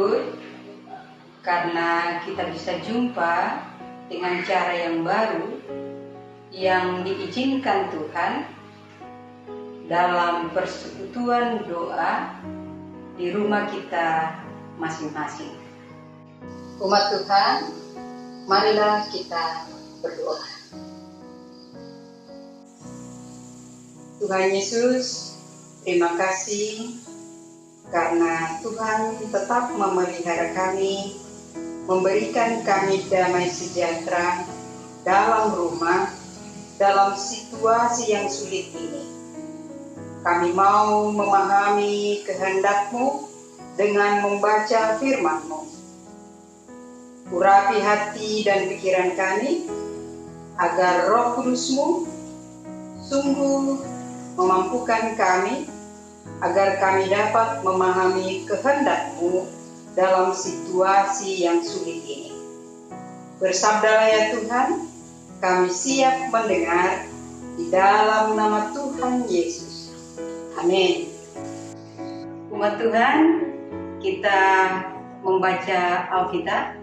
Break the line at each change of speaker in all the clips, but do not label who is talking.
bersyukur karena kita bisa jumpa dengan cara yang baru yang diizinkan Tuhan dalam persekutuan doa di rumah kita masing-masing. Umat Tuhan, marilah kita berdoa. Tuhan Yesus, terima kasih karena Tuhan tetap memelihara kami, memberikan kami damai sejahtera dalam rumah, dalam situasi yang sulit ini. Kami mau memahami kehendak-Mu dengan membaca firman-Mu. Urapi hati dan pikiran kami, agar Roh Kudus-Mu sungguh memampukan kami, agar kami dapat memahami kehendak-Mu dalam situasi yang sulit ini. Bersabdalah ya Tuhan, kami siap mendengar di dalam nama Tuhan Yesus. Amin. Umat Tuhan, kita membaca Alkitab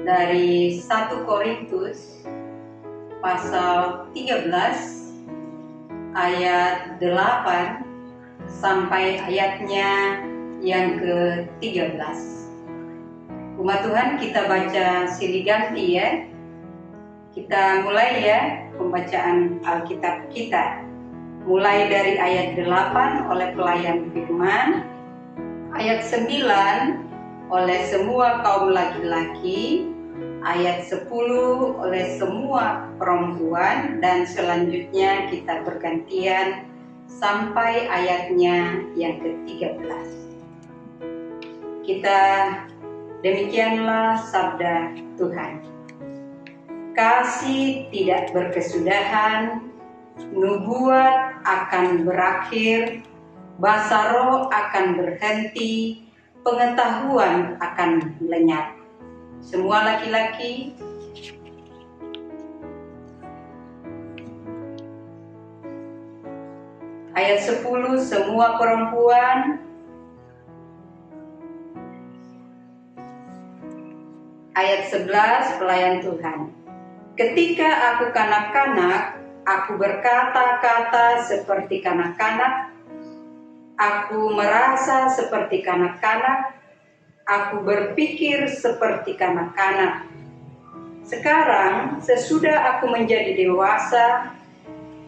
dari 1 Korintus pasal 13 ayat 8 sampai ayatnya yang ke-13. Umat Tuhan, kita baca silih ganti ya. Kita mulai ya pembacaan Alkitab kita. Mulai dari ayat 8 oleh pelayan firman, ayat 9 oleh semua kaum laki-laki, ayat 10 oleh semua perempuan, dan selanjutnya kita bergantian sampai ayatnya yang ke-13. Kita demikianlah sabda Tuhan. Kasih tidak berkesudahan, nubuat akan berakhir, bahasa roh akan berhenti, pengetahuan akan lenyap. Semua laki-laki ayat 10 semua perempuan, ayat 11 pelayan Tuhan. Ketika aku kanak-kanak, aku berkata-kata seperti kanak-kanak, aku merasa seperti kanak-kanak, aku berpikir seperti kanak-kanak. Sekarang, sesudah aku menjadi dewasa,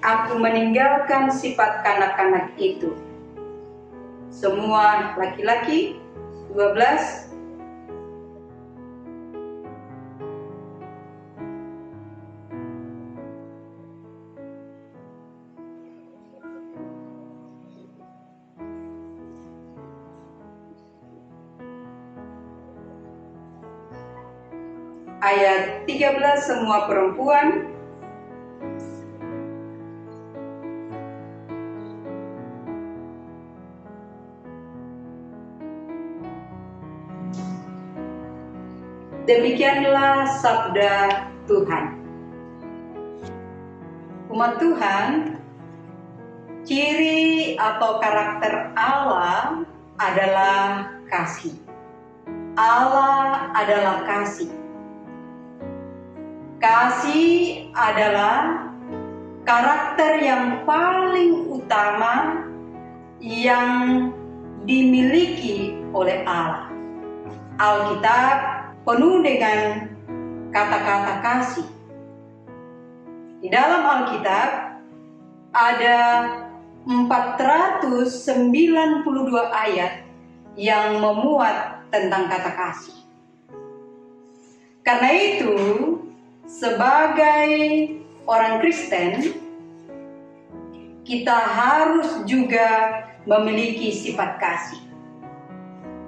aku meninggalkan sifat kanak-kanak itu. Semua laki-laki, 12. Ayat 13 semua perempuan, demikianlah sabda Tuhan. Umat Tuhan, ciri atau karakter Allah adalah kasih. Allah adalah kasih. Kasih adalah karakter yang paling utama yang dimiliki oleh Allah. Alkitab penuh dengan kata-kata kasih. Di dalam Alkitab ada 492 ayat yang memuat tentang kata kasih. Karena itu, sebagai orang Kristen, kita harus juga memiliki sifat kasih.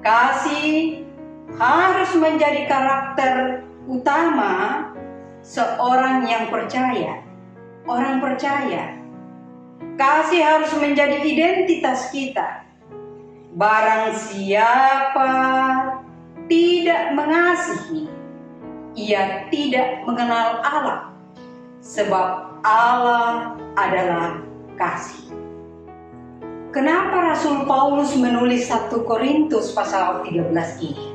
Kasih harus menjadi karakter utama seorang yang percaya, orang percaya. Kasih harus menjadi identitas kita. Barang siapa tidak mengasihi, ia tidak mengenal Allah, sebab Allah adalah kasih. Kenapa Rasul Paulus menulis 1 Korintus pasal 13 ini?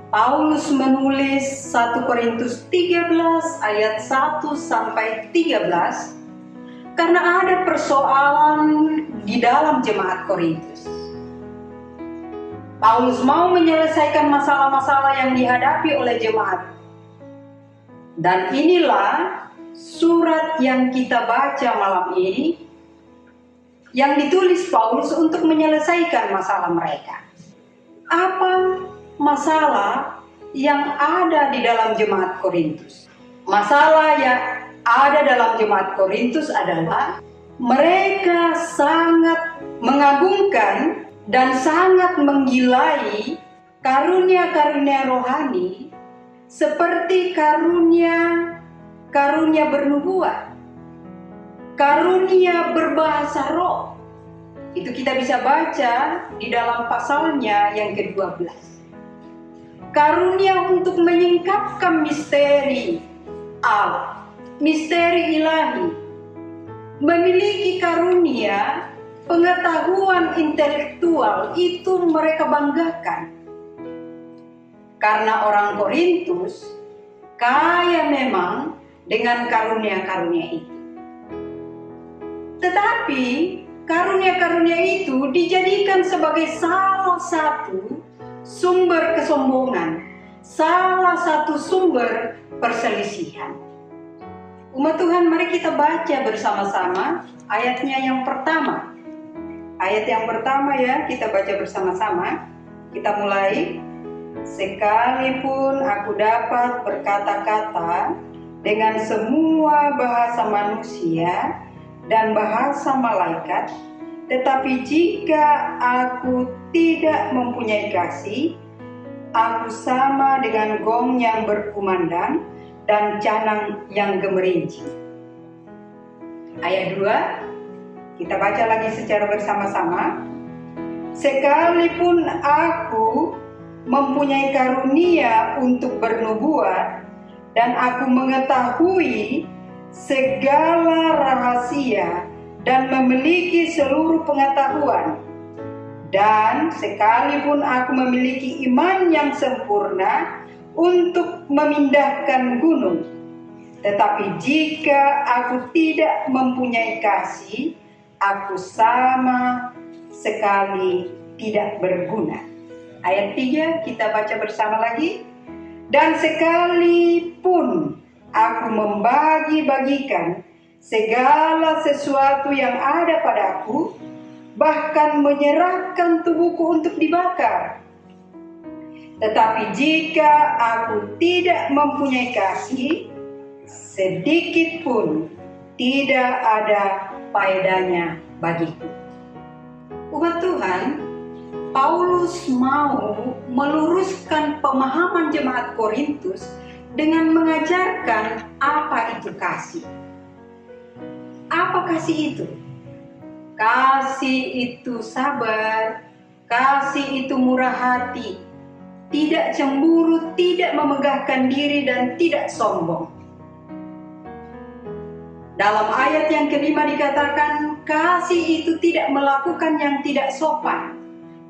Paulus menulis 1 Korintus 13 ayat 1 sampai 13 karena ada persoalan di dalam jemaat Korintus. Paulus mau menyelesaikan masalah-masalah yang dihadapi oleh jemaat. Dan inilah surat yang kita baca malam ini, yang ditulis Paulus untuk menyelesaikan masalah mereka. Apa masalah yang ada di dalam jemaat Korintus? Masalah yang ada dalam jemaat Korintus adalah mereka sangat mengagungkan dan sangat menggilai karunia-karunia rohani seperti karunia bernubuat, karunia berbahasa roh. Itu kita bisa baca di dalam pasalnya yang ke-12. Karunia untuk menyingkapkan misteri Allah, misteri ilahi. Memiliki karunia pengetahuan intelektual itu mereka banggakan. Karena orang Korintus kaya memang dengan karunia-karunia itu. Tetapi karunia-karunia itu dijadikan sebagai salah satu sumber kesombongan, salah satu sumber perselisihan. Umat Tuhan, mari kita baca bersama-sama ayatnya yang pertama. Ayat yang pertama ya, kita baca bersama-sama. Kita mulai. Sekalipun aku dapat berkata-kata dengan semua bahasa manusia dan bahasa malaikat, tetapi jika aku tidak mempunyai kasih, aku sama dengan gong yang berkumandang dan canang yang gemerinci. Ayat 2, kita baca lagi secara bersama-sama. Sekalipun aku mempunyai karunia untuk bernubuat dan aku mengetahui segala rahasia dan memiliki seluruh pengetahuan, dan sekalipun aku memiliki iman yang sempurna untuk memindahkan gunung, tetapi jika aku tidak mempunyai kasih, aku sama sekali tidak berguna. Ayat 3 kita baca bersama lagi. Dan sekalipun aku membagi-bagikan segala sesuatu yang ada padaku, bahkan menyerahkan tubuhku untuk dibakar, tetapi jika aku tidak mempunyai kasih, sedikit pun tidak ada faedahnya bagiku. Umat Tuhan, Paulus mau meluruskan pemahaman jemaat Korintus dengan mengajarkan apa itu kasih. Apa kasih itu? Kasih itu sabar, kasih itu murah hati, tidak cemburu, tidak memegahkan diri, dan tidak sombong. Dalam ayat yang kelima dikatakan, kasih itu tidak melakukan yang tidak sopan,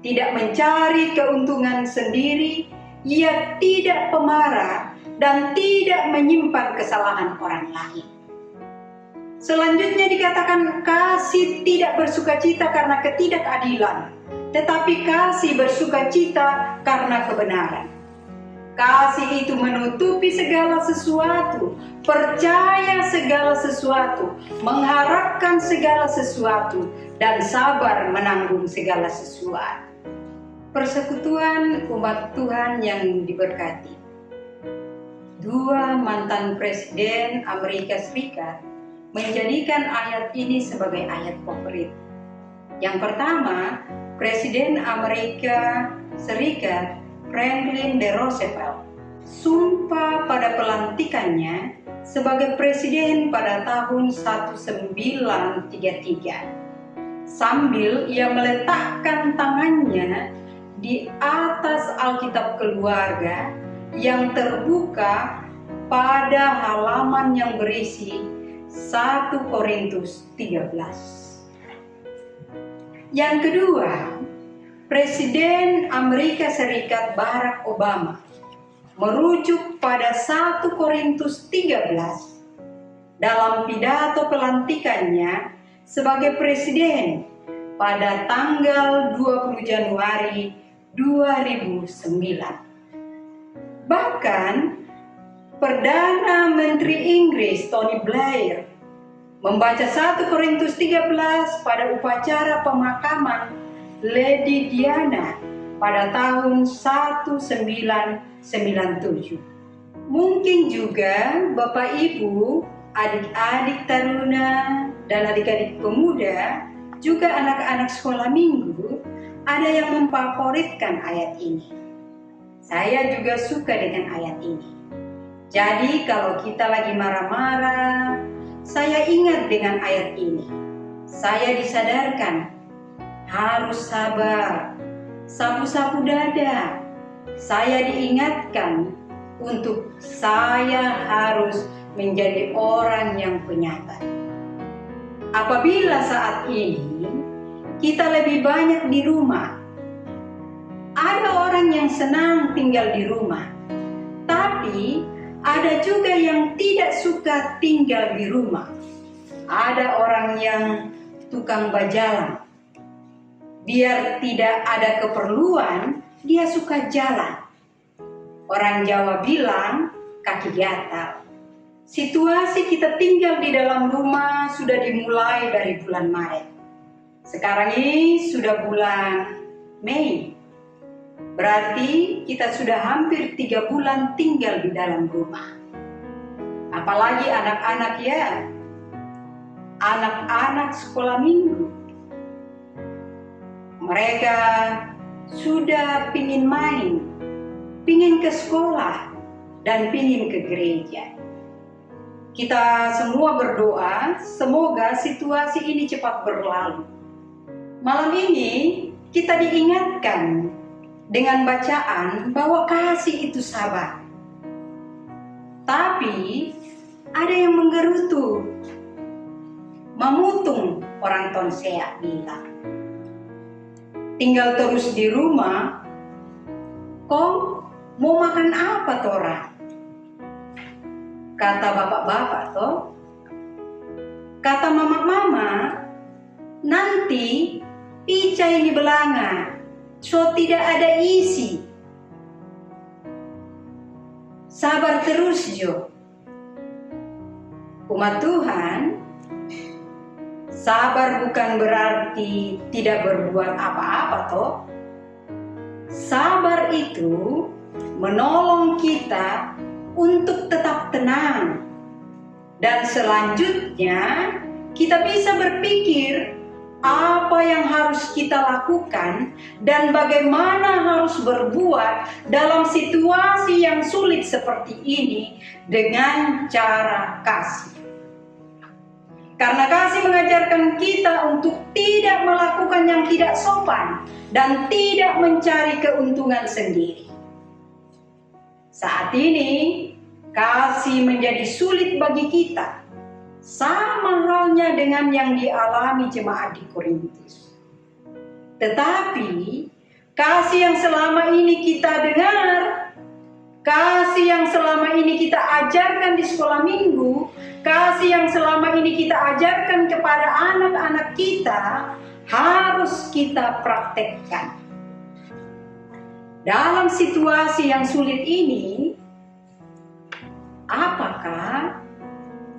tidak mencari keuntungan sendiri, ia tidak pemarah, dan tidak menyimpan kesalahan orang lain. Selanjutnya dikatakan kasih tidak bersukacita karena ketidakadilan, tetapi kasih bersukacita karena kebenaran. Kasih itu menutupi segala sesuatu, percaya segala sesuatu, mengharapkan segala sesuatu, dan sabar menanggung segala sesuatu. Persekutuan umat Tuhan yang diberkati. 2 mantan presiden Amerika Serikat menjadikan ayat ini sebagai ayat favorit. Yang pertama, Presiden Amerika Serikat Franklin D. Roosevelt sumpah pada pelantikannya sebagai presiden pada tahun 1933 sambil ia meletakkan tangannya di atas Alkitab keluarga yang terbuka pada halaman yang berisi 1 Korintus 13. Yang kedua, Presiden Amerika Serikat Barack Obama merujuk pada 1 Korintus 13 dalam pidato pelantikannya sebagai presiden pada tanggal 20 Januari 2009. Bahkan, Perdana Menteri Inggris Tony Blair membaca 1 Korintus 13 pada upacara pemakaman Lady Diana pada tahun 1997. Mungkin juga Bapak Ibu, adik-adik taruna, dan adik-adik pemuda, juga anak-anak sekolah minggu, ada yang memfavoritkan ayat ini. Saya juga suka dengan ayat ini. Jadi kalau kita lagi marah-marah, saya ingat dengan ayat ini. Saya disadarkan harus sabar, sapu-sapu dada. Saya diingatkan untuk saya harus menjadi orang yang penyabar. Apabila saat ini kita lebih banyak di rumah, ada orang yang senang tinggal di rumah, tapi ada juga yang tidak suka tinggal di rumah. Ada orang yang tukang bajalan. Biar tidak ada keperluan, dia suka jalan. Orang Jawa bilang kaki gatal. Situasi kita tinggal di dalam rumah sudah dimulai dari bulan Maret. Sekarang ini sudah bulan Mei. Berarti kita sudah hampir 3 bulan tinggal di dalam rumah. Apalagi anak-anak ya. Anak-anak sekolah minggu. Mereka sudah pingin main, pingin ke sekolah, dan pingin ke gereja. Kita semua berdoa, semoga situasi ini cepat berlalu. Malam ini kita diingatkan dengan bacaan bahwa kasih itu sabar. Tapi ada yang menggerutu, memutung, orang Tonsea bilang. Tinggal terus di rumah, kok mau makan apa tora? Kata bapak-bapak toh, kata mama-mama, nanti pica ini belanga, so tidak ada isi. Sabar terus Jo. Umat Tuhan, sabar bukan berarti tidak berbuat apa-apa toh. Sabar itu menolong kita untuk tetap tenang. Dan selanjutnya kita bisa berpikir apa yang harus kita lakukan dan bagaimana harus berbuat dalam situasi yang sulit seperti ini dengan cara kasih. Karena kasih mengajarkan kita untuk tidak melakukan yang tidak sopan dan tidak mencari keuntungan sendiri. Saat ini, kasih menjadi sulit bagi kita. Sama halnya dengan yang dialami jemaat di Korintus. Tetapi, kasih yang selama ini kita dengar, kasih yang selama ini kita ajarkan di sekolah minggu, kasih yang selama ini kita ajarkan kepada anak-anak kita, harus kita praktekkan. Dalam situasi yang sulit ini, apakah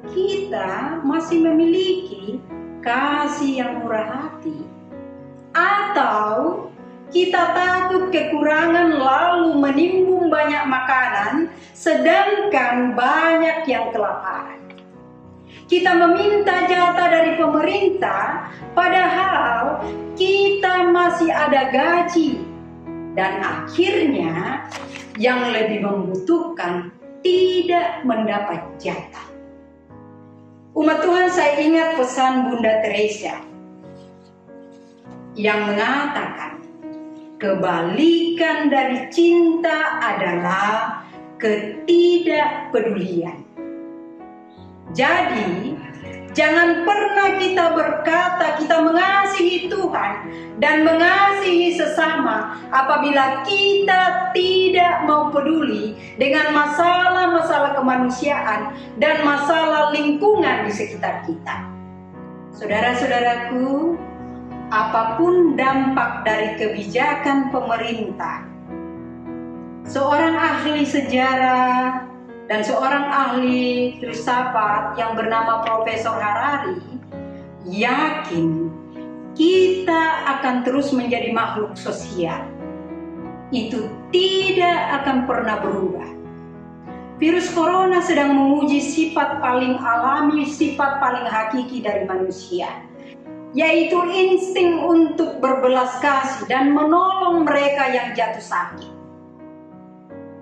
kita masih memiliki kasih yang murah hati? Atau kita takut kekurangan lalu menimbun banyak makanan, sedangkan banyak yang kelaparan? Kita meminta jatah dari pemerintah, padahal kita masih ada gaji. Dan akhirnya yang lebih membutuhkan tidak mendapat jatah. Umat Tuhan, saya ingat pesan Bunda Teresa yang mengatakan, kebalikan dari cinta adalah ketidakpedulian. Jadi, Jangan pernah kita berkata kita mengasihi Tuhan dan mengasihi sesama apabila kita tidak mau peduli dengan masalah-masalah kemanusiaan dan masalah lingkungan di sekitar kita. Saudara-saudaraku, apapun dampak dari kebijakan pemerintah, seorang ahli sejarah dan seorang ahli filsafat yang bernama Profesor Harari yakin kita akan terus menjadi makhluk sosial. Itu tidak akan pernah berubah. Virus corona sedang menguji sifat paling alami, sifat paling hakiki dari manusia, yaitu insting untuk berbelas kasih dan menolong mereka yang jatuh sakit.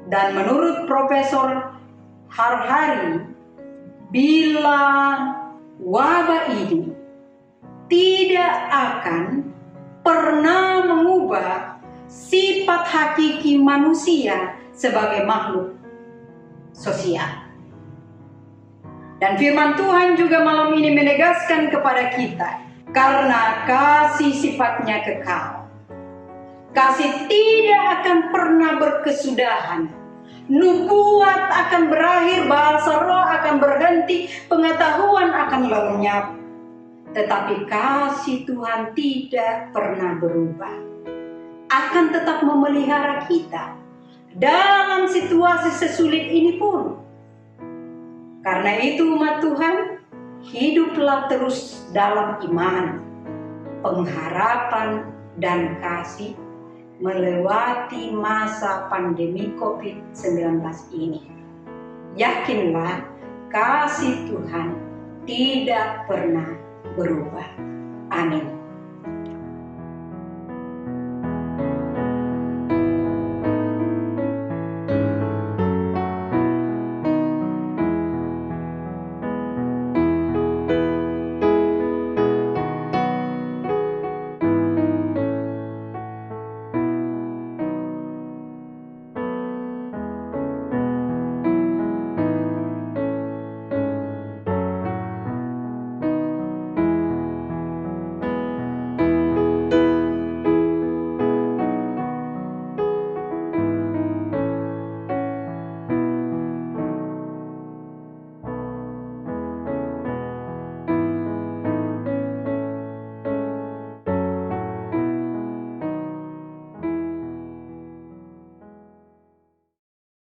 Dan menurut Profesor Harari, bila wabah ini tidak akan pernah mengubah sifat hakiki manusia sebagai makhluk sosial. Dan firman Tuhan juga malam ini menegaskan kepada kita, karena kasih sifatnya kekal. Kasih tidak akan pernah berkesudahan. Nubuat akan berakhir, bahasa roh akan berhenti, pengetahuan akan lenyap. Tetapi kasih Tuhan tidak pernah berubah. Akan tetap memelihara kita dalam situasi sesulit ini pun. Karena itu umat Tuhan, hiduplah terus dalam iman, pengharapan, dan kasih melewati masa pandemi COVID-19 ini. Yakinlah kasih Tuhan tidak pernah berubah. Amin.